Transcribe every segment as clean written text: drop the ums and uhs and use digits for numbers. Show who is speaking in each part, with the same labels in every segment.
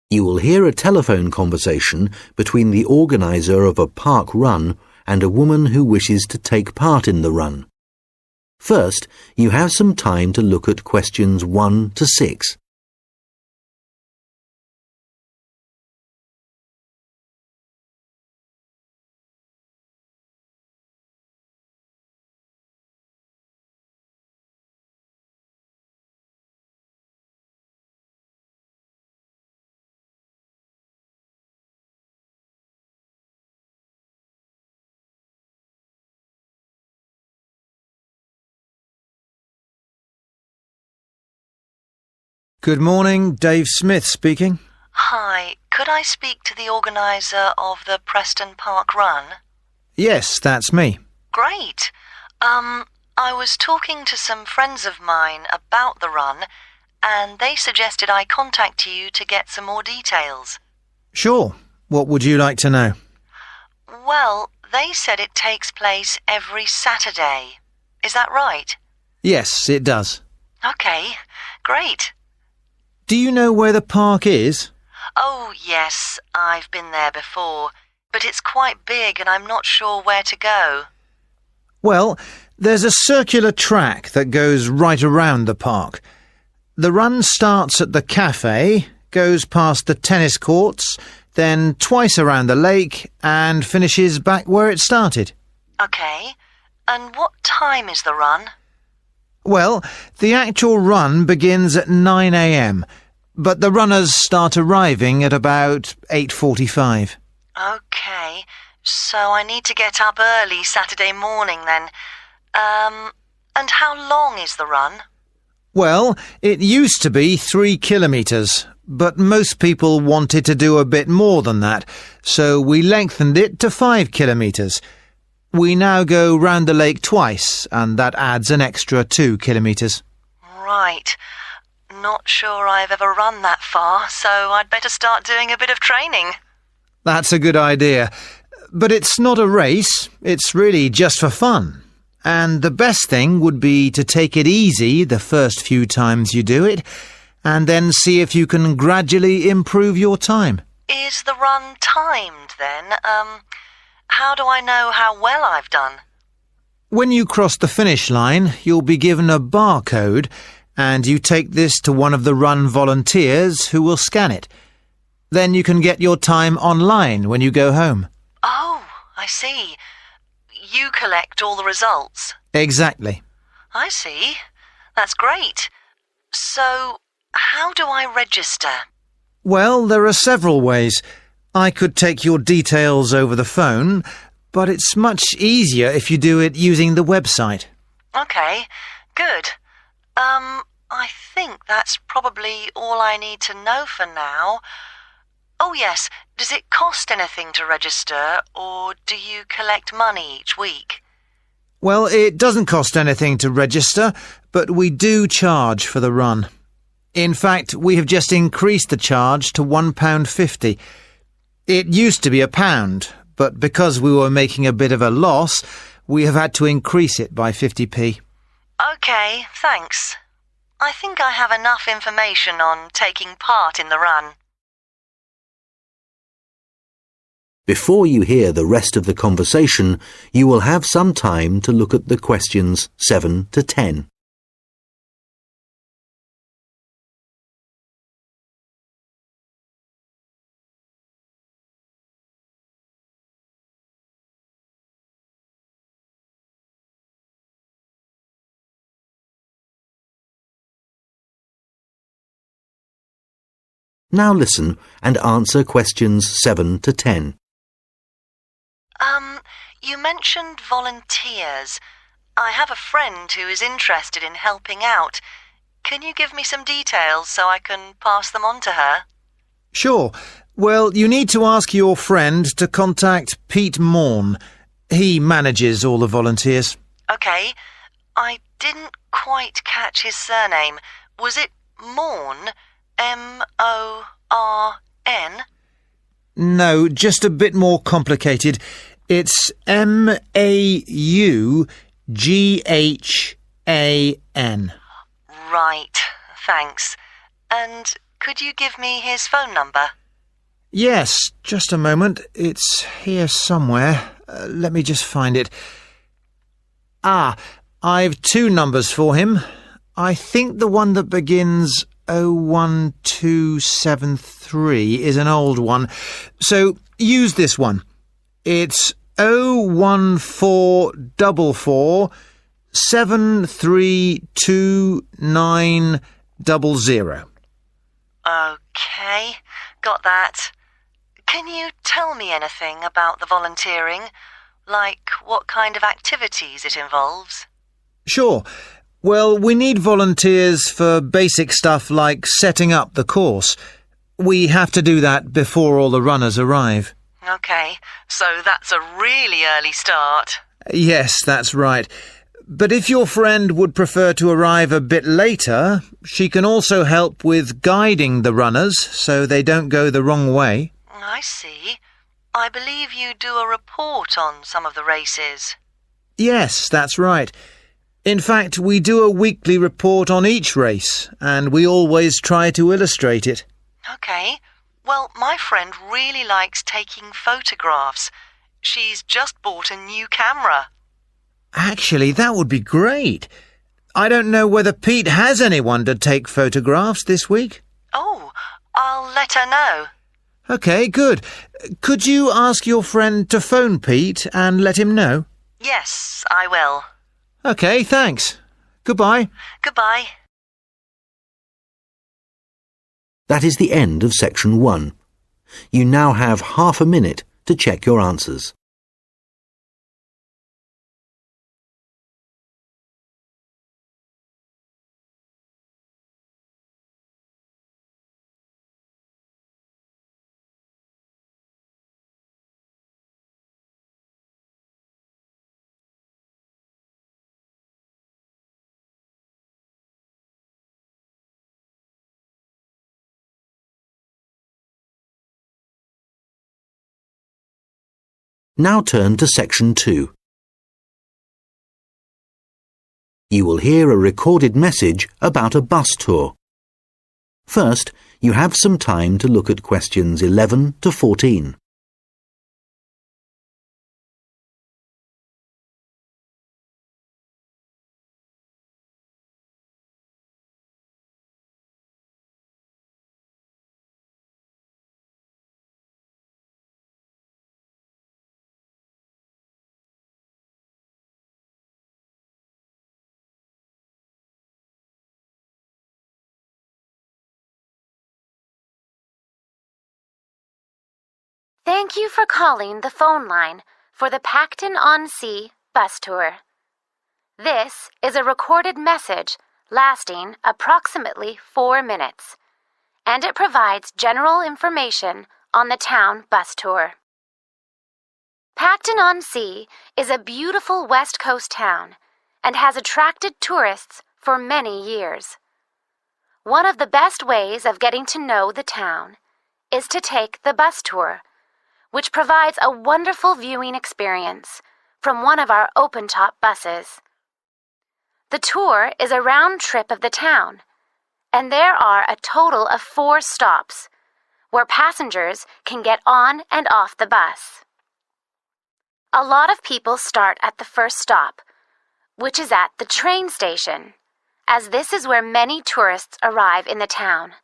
Speaker 1: You will hear a telephone conversation between the organizer of a park run and a woman who wishes to take part in the run. First, you have some time to look at questions 1 to 6.
Speaker 2: Good morning, Dave Smith speaking.
Speaker 3: Hi, could I speak to the organiser of the Preston Park Run?
Speaker 2: Yes, that's me.
Speaker 3: Great. I was talking to some friends of mine about the run, and they suggested I contact you to get some more details.
Speaker 2: Sure. What would you like to know?
Speaker 3: Well, they said it takes place every Saturday. Is that right?
Speaker 2: Yes, it does.
Speaker 3: Okay, great.
Speaker 2: Do you know where the park is?
Speaker 3: Oh, yes, I've been there before, but it's quite big and I'm not sure where to go.
Speaker 2: Well, there's a circular track that goes right around the park. The run starts at the cafe, goes past the tennis courts, then twice around the lake and finishes back where it started.
Speaker 3: Okay, and what time is the run?
Speaker 2: Well, the actual run begins at 9 a.m, but the runners start arriving at about 8:45.
Speaker 3: Okay, so I need to get up early Saturday morning then. And how long is the run?
Speaker 2: Well, it used to be 3 kilometres, but most people wanted to do a bit more than that, so we lengthened it to 5 kilometres. We now go round the lake twice, and that adds an extra 2 kilometres.
Speaker 3: Right. Not sure I've ever run that far, so I'd better start doing a bit of training.
Speaker 2: That's a good idea. But it's not a race, it's really just for fun. And the best thing would be to take it easy the first few times you do it, and then see if you can gradually improve your time.
Speaker 3: Is the run timed then? How do I know how well I've done?
Speaker 2: When you cross the finish line, you'll be given a barcode, and you take this to one of the run volunteers who will scan it. Then you can get your time online when you go home.
Speaker 3: Oh, I see. You collect all the results.
Speaker 2: Exactly.
Speaker 3: I see. That's great. So, how do I register?
Speaker 2: Well, there are several ways. I could take your details over the phone, but it's much easier if you do it using the website.
Speaker 3: Okay, good. I think that's probably all I need to know for now. Oh yes, does it cost anything to register, or do you collect money each week?
Speaker 2: Well, it doesn't cost anything to register, but we do charge for the run. In fact, we have just increased the charge to £1.50. It used to be £1, but because we were making a bit of a loss, we have had to increase it by 50p.
Speaker 3: Okay, thanks. I think I have enough information on taking part in the run.
Speaker 1: Before you hear the rest of the conversation, you will have some time to look at the questions 7 to 10. Now listen and answer questions 7 to 10.
Speaker 3: You mentioned volunteers. I have a friend who is interested in helping out. Can you give me some details so I can pass them on to her?
Speaker 2: Sure. Well, you need to ask your friend to contact Pete Morn. He manages all the volunteers.
Speaker 3: Okay. I didn't quite catch his surname. Was it Morn? M-O-R-N?
Speaker 2: No, just a bit more complicated. It's M-A-U-G-H-A-N.
Speaker 3: Right, thanks. And Could you give me his phone number?
Speaker 2: Yes, just a moment. It's here somewhere. Let me just find it. I've two numbers for him. I think the one that begins 01273 is an old one. So use this one. It's 01444 73290.
Speaker 3: Okay, got that. Can you tell me anything about the volunteering? Like what kind of activities it involves?
Speaker 2: Sure. Well, we need volunteers for basic stuff like setting up the course. We have to do that before all the runners arrive.
Speaker 3: Okay, so that's a really early start.
Speaker 2: Yes, that's right. But if your friend would prefer to arrive a bit later, she can also help with guiding the runners so they don't go the wrong way.
Speaker 3: I see. I believe you do a report on some of the races.
Speaker 2: Yes, that's right. In fact, we do a weekly report on each race, and we always try to illustrate it.
Speaker 3: Okay. Well, my friend really likes taking photographs. She's just bought a new camera.
Speaker 2: Actually, that would be great. I don't know whether Pete has anyone to take photographs this week.
Speaker 3: Oh, I'll let her know.
Speaker 2: OK, good. Could you ask your friend to phone Pete and let him know?
Speaker 3: Yes, I will.
Speaker 2: OK, thanks. Goodbye.
Speaker 3: Goodbye.
Speaker 1: That is the end of section 1. You now have half a minute to check your answers. Now turn to section 2. You will hear a recorded message about a bus tour. First, you have some time to look at questions 11 to 14.
Speaker 4: Thank you for calling the phone line for the Pacton-on-Sea bus tour. This is a recorded message lasting approximately 4 minutes, and it provides general information on the town bus tour. Pacton-on-Sea is a beautiful West Coast town and has attracted tourists for many years. One of the best ways of getting to know the town is to take the bus tour, which provides a wonderful viewing experience from one of our open-top buses. The tour is a round trip of the town, and there are a total of 4 stops where passengers can get on and off the bus. A lot of people start at the first stop, which is at the train station, as this is where many tourists arrive in the town.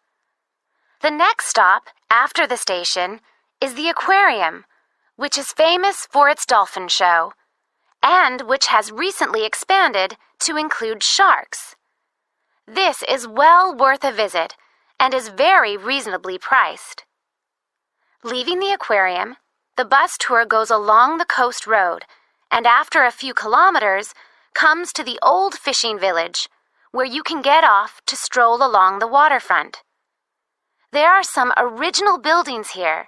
Speaker 4: The next stop after the station is the aquarium, which is famous for its dolphin show, and which has recently expanded to include sharks. This is well worth a visit and is very reasonably priced. Leaving the aquarium, the bus tour goes along the coast road and after a few kilometers comes to the old fishing village, where you can get off to stroll along the waterfront. There are some original buildings here,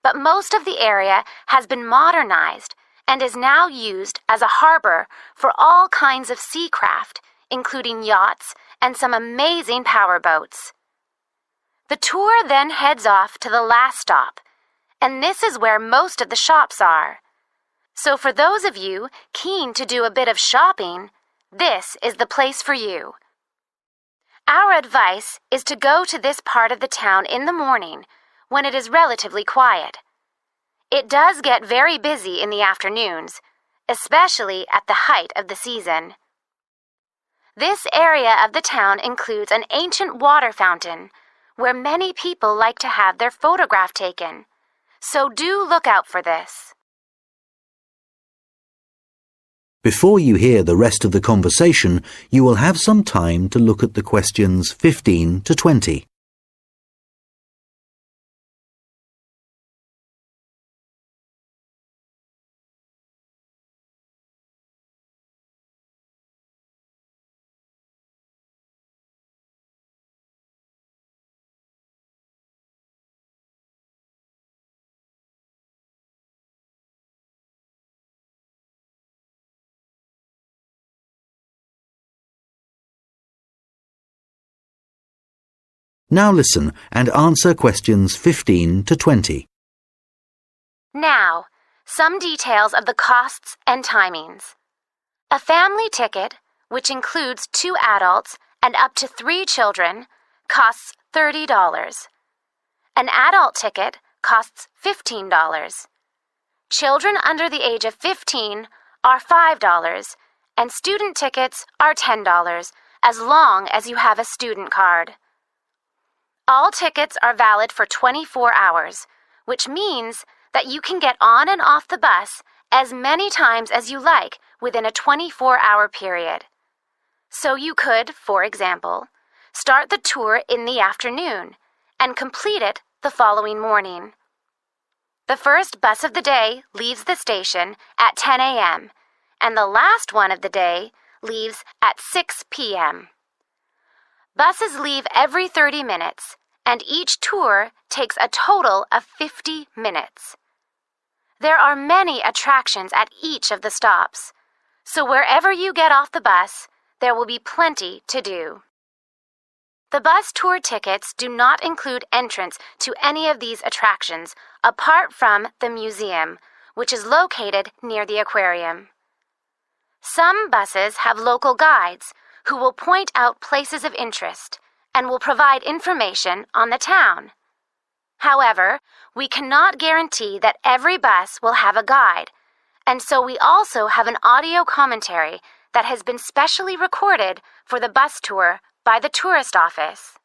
Speaker 4: but most of the area has been modernized and is now used as a harbor for all kinds of sea craft, including yachts and some amazing powerboats. The tour then heads off to the last stop, and this is where most of the shops are. So for those of you keen to do a bit of shopping, this is the place for you. Our advice is to go to this part of the town in the morning when it is relatively quiet. It does get very busy in the afternoons, especially at the height of the season. This area of the town includes an ancient water fountain where many people like to have their photograph taken, so do look out for this.
Speaker 1: Before you hear the rest of the conversation, you will have some time to look at the questions 15 to 20. Now listen and answer questions 15 to 20.
Speaker 4: Now, some details of the costs and timings. A family ticket, which includes 2 adults and up to 3 children, costs $30. An adult ticket costs $15. Children under the age of 15 are $5, and student tickets are $10, as long as you have a student card. All tickets are valid for 24 hours, which means that you can get on and off the bus as many times as you like within a 24-hour period. So you could, for example, start the tour in the afternoon and complete it the following morning. The first bus of the day leaves the station at 10 a.m., and the last one of the day leaves at 6 p.m. Buses leave every 30 minutes, and each tour takes a total of 50 minutes. There are many attractions at each of the stops, so wherever you get off the bus, there will be plenty to do. The bus tour tickets do not include entrance to any of these attractions apart from the museum, which is located near the aquarium. Some buses have local guides who will point out places of interest and will provide information on the town. However, we cannot guarantee that every bus will have a guide, and so we also have an audio commentary that has been specially recorded for the bus tour by the tourist office.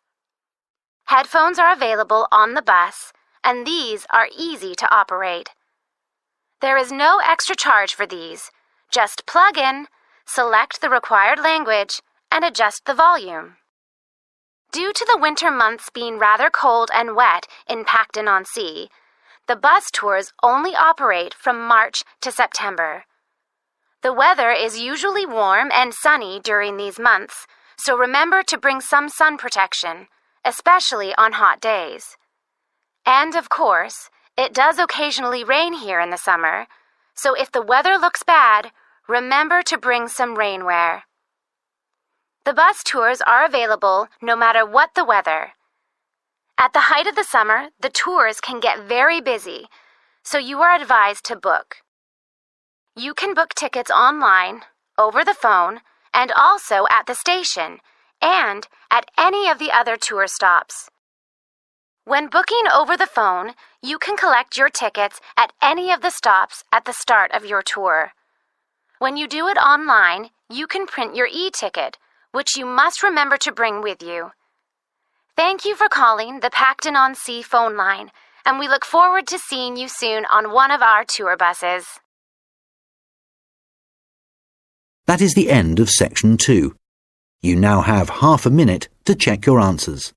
Speaker 4: Headphones are available on the bus, and these are easy to operate. There is no extra charge for these. Just plug in, select the required language, and adjust the volume. Due to the winter months being rather cold and wet in Pacton-on-Sea, the bus tours only operate from March to September. The weather is usually warm and sunny during these months, so remember to bring some sun protection, especially on hot days. And of course, it does occasionally rain here in the summer, so if the weather looks bad, remember to bring some rainwear. The bus tours are available no matter what the weather. At the height of the summer, the tours can get very busy, so you are advised to book. You can book tickets online, over the phone, and also at the station, and at any of the other tour stops. When booking over the phone, you can collect your tickets at any of the stops at the start of your tour. When you do it online, you can print your e-ticket, which you must remember to bring with you. Thank you for calling the Pacton-on-Sea phone line, and we look forward to seeing you soon on one of our tour buses.
Speaker 1: That is the end of section 2. You now have half a minute to check your answers.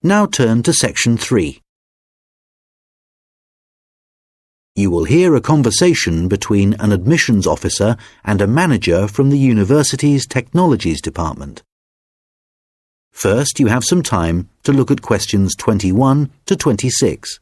Speaker 1: Now turn to section 3. You will hear a conversation between an admissions officer and a manager from the university's technologies department. First, you have some time to look at questions 21 to 26.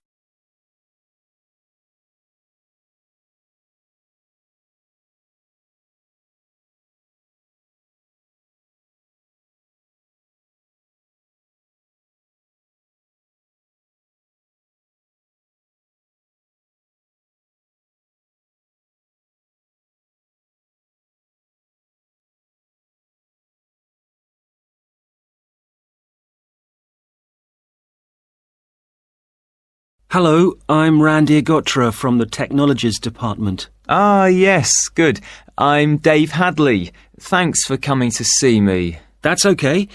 Speaker 5: Hello, I'm Randy Agotra from the Technologies Department.
Speaker 6: Ah, yes, good. I'm Dave Hadley. Thanks for coming to see me.
Speaker 5: That's okay.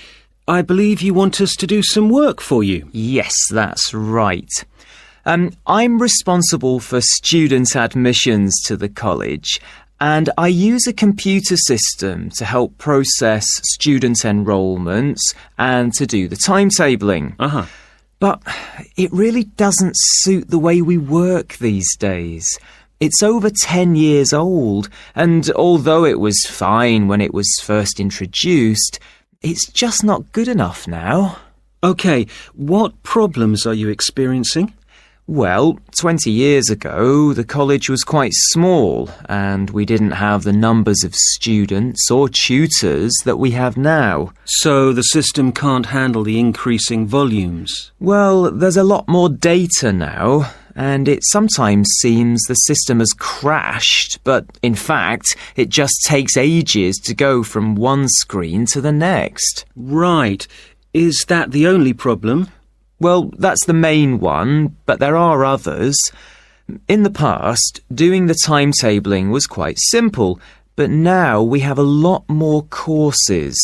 Speaker 5: I believe you want us to do some work for you.
Speaker 6: Yes, that's right. I'm responsible for student admissions to the college, and I use a computer system to help process student enrolments and to do the timetabling.
Speaker 5: Uh-huh.
Speaker 6: But it really doesn't suit the way we work these days. It's over 10 years old, and although it was fine when it was first introduced, it's just not good enough now.
Speaker 5: Okay, what problems are you experiencing?
Speaker 6: Well, 20 years ago, the college was quite small, and we didn't have the numbers of students or tutors that we have now.
Speaker 5: So the system can't handle the increasing volumes?
Speaker 6: Well, there's a lot more data now, and it sometimes seems the system has crashed, but in fact, it just takes ages to go from one screen to the next.
Speaker 5: Right. Is that the only problem?
Speaker 6: Well, that's the main one, but there are others. In the past, doing the timetabling was quite simple, but now we have a lot more courses,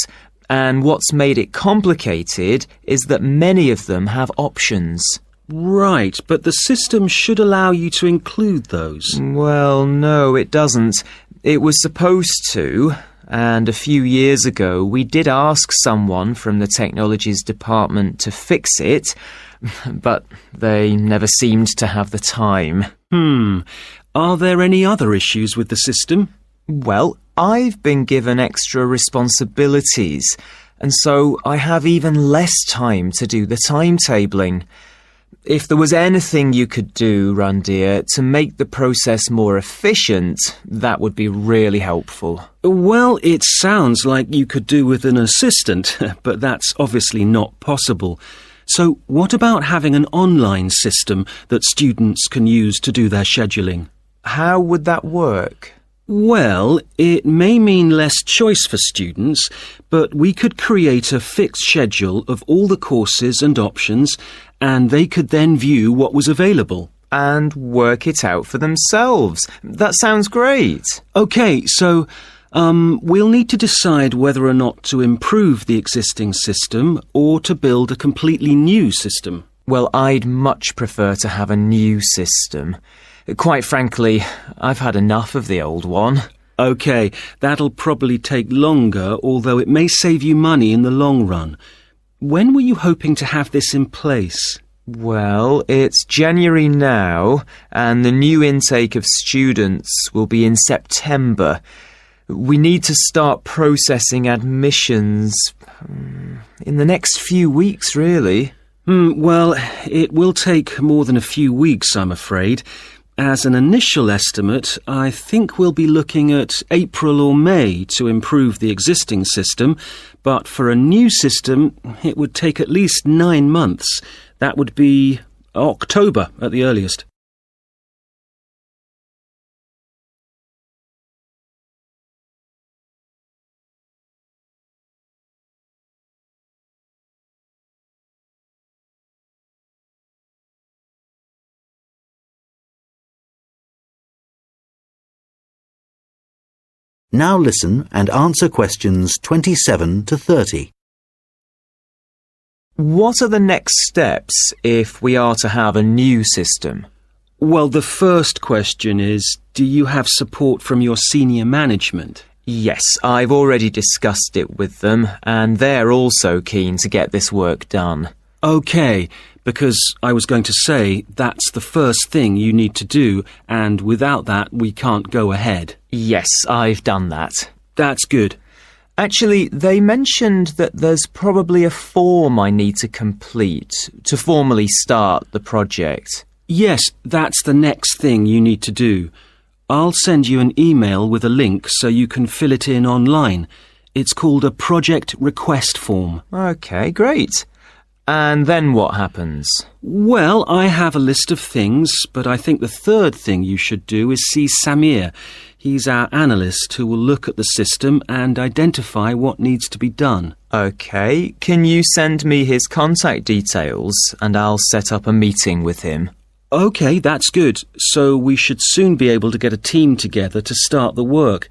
Speaker 6: and what's made it complicated is that many of them have options.
Speaker 5: Right, but the system should allow you to include those.
Speaker 6: Well, no, it doesn't. It was supposed to. And a few years ago, we did ask someone from the Technologies Department to fix it, but they never seemed to have the time.
Speaker 5: Are there any other issues with the system?
Speaker 6: Well, I've been given extra responsibilities, and so I have even less time to do the timetabling. If there was anything you could do, Randir, to make the process more efficient, that would be really helpful.
Speaker 5: Well, it sounds like you could do with an assistant, but that's obviously not possible. So what about having an online system that students can use to do their scheduling?
Speaker 6: How would that work?
Speaker 5: Well, it may mean less choice for students, but we could create a fixed schedule of all the courses and options, and they could then view what was available.
Speaker 6: And work it out for themselves. That sounds great.
Speaker 5: OK, so we'll need to decide whether or not to improve the existing system or to build a completely new system.
Speaker 6: Well, I'd much prefer to have a new system. Quite frankly, I've had enough of the old one.
Speaker 5: OK, that'll probably take longer, although it may save you money in the long run. When were you hoping to have this in place?
Speaker 6: Well, it's January now, and the new intake of students will be in September. We need to start processing admissions in the next few weeks, really.
Speaker 5: Well, it will take more than a few weeks, I'm afraid. As an initial estimate, I think we'll be looking at April or May to improve the existing system, but for a new system, it would take at least 9 months. That would be October at the earliest.
Speaker 1: Now listen and answer questions 27 to 30.
Speaker 6: What are the next steps if we are to have a new system?
Speaker 5: Well, the first question is, do you have support from your senior management?
Speaker 6: Yes, I've already discussed it with them, and they're also keen to get this work done.
Speaker 5: OK, because I was going to say that's the first thing you need to do, and without that we can't go ahead.
Speaker 6: Yes, I've done that.
Speaker 5: That's good.
Speaker 6: Actually, they mentioned that there's probably a form I need to complete to formally start the project.
Speaker 5: Yes, that's the next thing you need to do. I'll send you an email with a link so you can fill it in online. It's called a project request form.
Speaker 6: OK, great. And then what happens?
Speaker 5: Well, I have a list of things, but I think the third thing you should do is see Samir. He's our analyst who will look at the system and identify what needs to be done.
Speaker 6: OK, can you send me his contact details and I'll set up a meeting with him?
Speaker 5: OK, that's good. So we should soon be able to get a team together to start the work.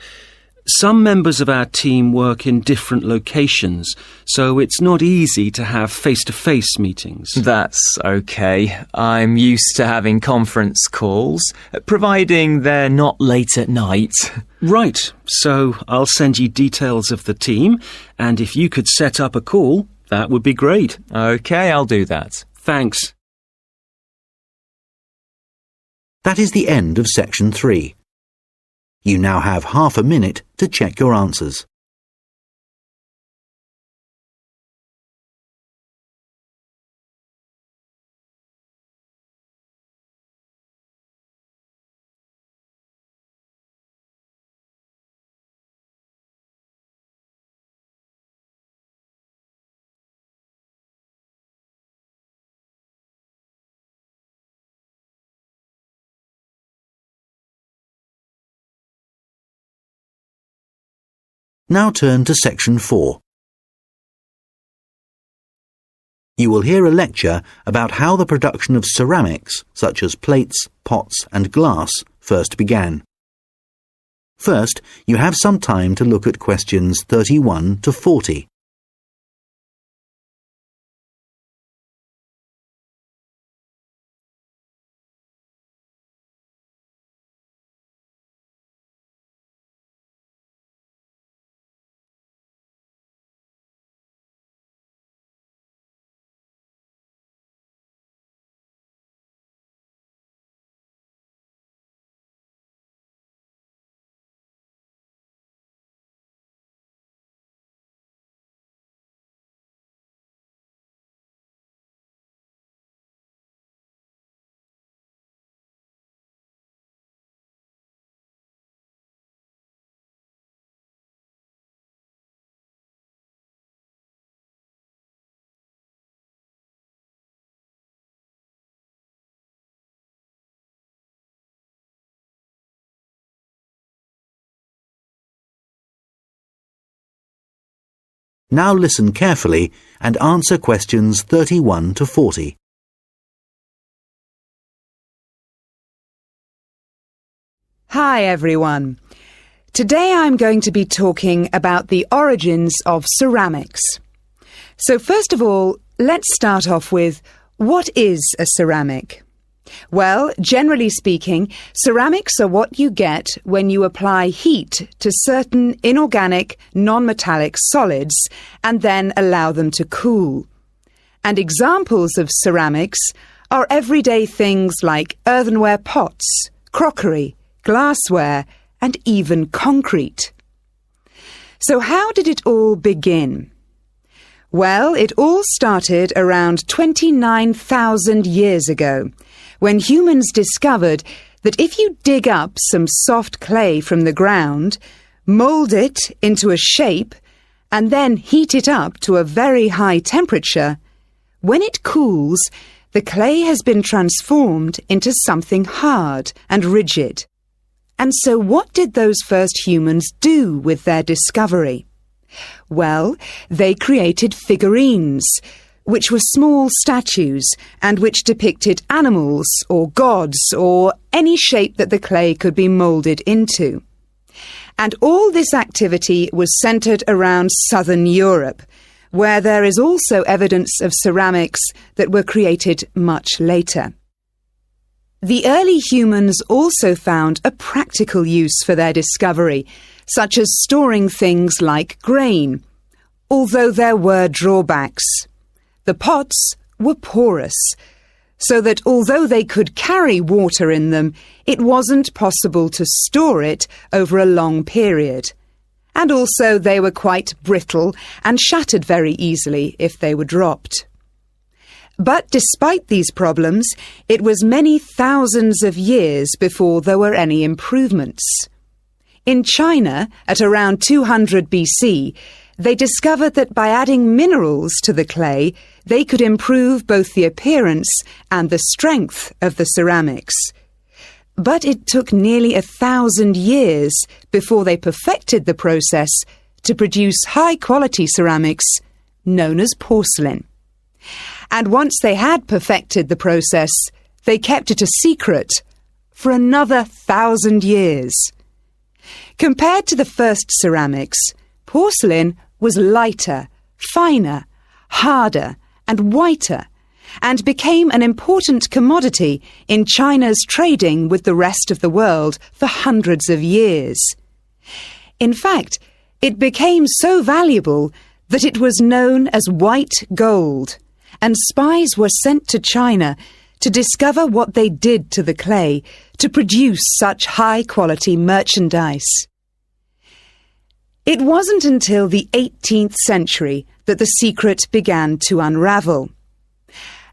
Speaker 5: Some members of our team work in different locations, so it's not easy to have face-to-face meetings.
Speaker 6: That's okay. I'm used to having conference calls, providing they're not late at night.
Speaker 5: Right, so I'll send you details of the team, and if you could set up a call, that would be great.
Speaker 6: Okay, I'll do that.
Speaker 5: Thanks.
Speaker 1: That is the end of section 3. You now have half a minute to check your answers. Now turn to section 4. You will hear a lecture about how the production of ceramics, such as plates, pots and glass, first began. First, you have some time to look at questions 31 to 40. Now listen carefully and answer questions 31 to 40.
Speaker 7: Hi everyone. Today I'm going to be talking about the origins of ceramics. So first of all, let's start off with, what is a ceramic? Well, generally speaking, ceramics are what you get when you apply heat to certain inorganic, non-metallic solids and then allow them to cool. And examples of ceramics are everyday things like earthenware pots, crockery, glassware, and even concrete. So how did it all begin? Well, it all started around 29,000 years ago, when humans discovered that if you dig up some soft clay from the ground, mould it into a shape, and then heat it up to a very high temperature, when it cools, the clay has been transformed into something hard and rigid. And so what did those first humans do with their discovery? Well, they created figurines, which were small statues and which depicted animals or gods or any shape that the clay could be moulded into. And all this activity was centred around southern Europe, where there is also evidence of ceramics that were created much later. The early humans also found a practical use for their discovery, such as storing things like grain, although there were drawbacks. The pots were porous, so that although they could carry water in them, it wasn't possible to store it over a long period. and also they were quite brittle and shattered very easily if they were dropped. But despite these problems, it was many thousands of years before there were any improvements. In China, at around 200 BC, they discovered that by adding minerals to the clay, they could improve both the appearance and the strength of the ceramics. But it took nearly 1,000 years before they perfected the process to produce high-quality ceramics known as porcelain. And once they had perfected the process, they kept it a secret for another 1,000 years. Compared to the first ceramics, porcelain was lighter, finer, harder, and whiter, and became an important commodity in China's trading with the rest of the world for hundreds of years. In fact, it became so valuable that it was known as white gold, and spies were sent to China to discover what they did to the clay to produce such high-quality merchandise. It wasn't until the 18th century that the secret began to unravel.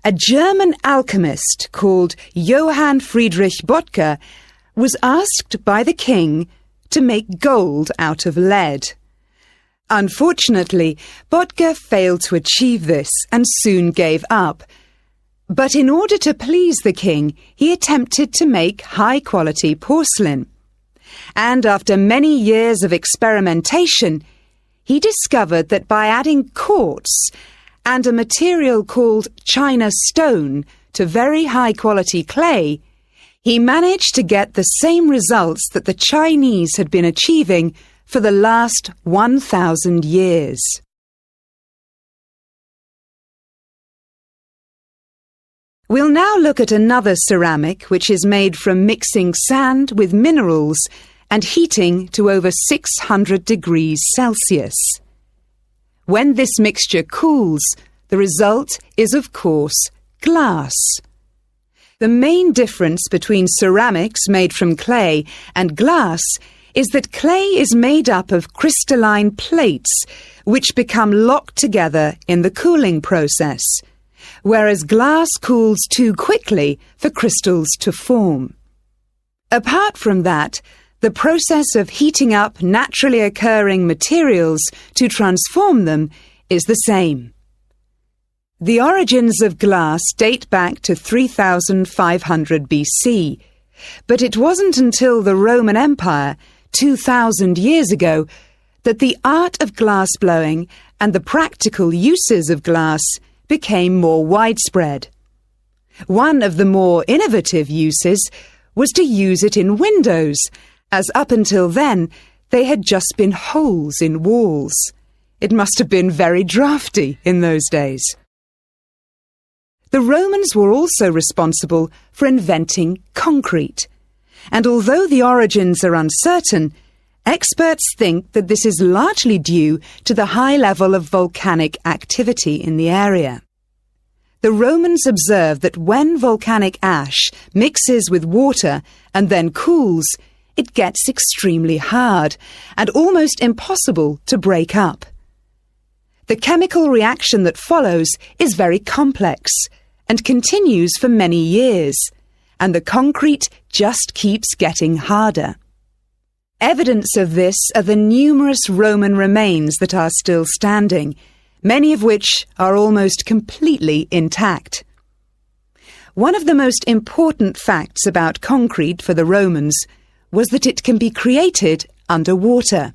Speaker 7: A German alchemist called Johann Friedrich Böttger was asked by the king to make gold out of lead. Unfortunately, Böttger failed to achieve this and soon gave up. But in order to please the king, he attempted to make high-quality porcelain. And after many years of experimentation, he discovered that by adding quartz and a material called China stone to very high-quality clay, he managed to get the same results that the Chinese had been achieving for the last 1,000 years. We'll now look at another ceramic which is made from mixing sand with minerals and heating to over 600 degrees Celsius. When this mixture cools, the result is, of course, glass. The main difference between ceramics made from clay and glass is that clay is made up of crystalline plates which become locked together in the cooling process, whereas glass cools too quickly for crystals to form. Apart from that, the process of heating up naturally occurring materials to transform them is the same. The origins of glass date back to 3,500 BC, but it wasn't until the Roman Empire, 2,000 years ago, that the art of glass blowing and the practical uses of glass became more widespread. One of the more innovative uses was to use it in windows, as up until then they had just been holes in walls. It must have been very drafty in those days. The Romans were also responsible for inventing concrete, and although the origins are uncertain, experts think that this is largely due to the high level of volcanic activity in the area. The Romans observed that when volcanic ash mixes with water and then cools, it gets extremely hard and almost impossible to break up. The chemical reaction that follows is very complex and continues for many years, and the concrete just keeps getting harder. Evidence of this are the numerous Roman remains that are still standing, many of which are almost completely intact. One of the most important facts about concrete for the Romans was that it can be created underwater.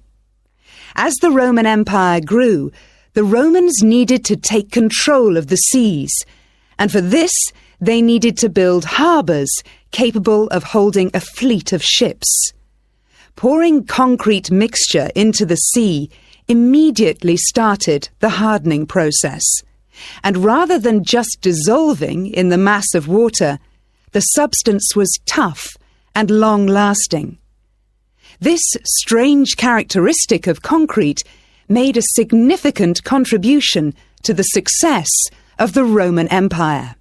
Speaker 7: As the Roman Empire grew, the Romans needed to take control of the seas, and for this they needed to build harbours capable of holding a fleet of ships. Pouring concrete mixture into the sea immediately started the hardening process, and rather than just dissolving in the mass of water, the substance was tough and long-lasting. This strange characteristic of concrete made a significant contribution to the success of the Roman Empire.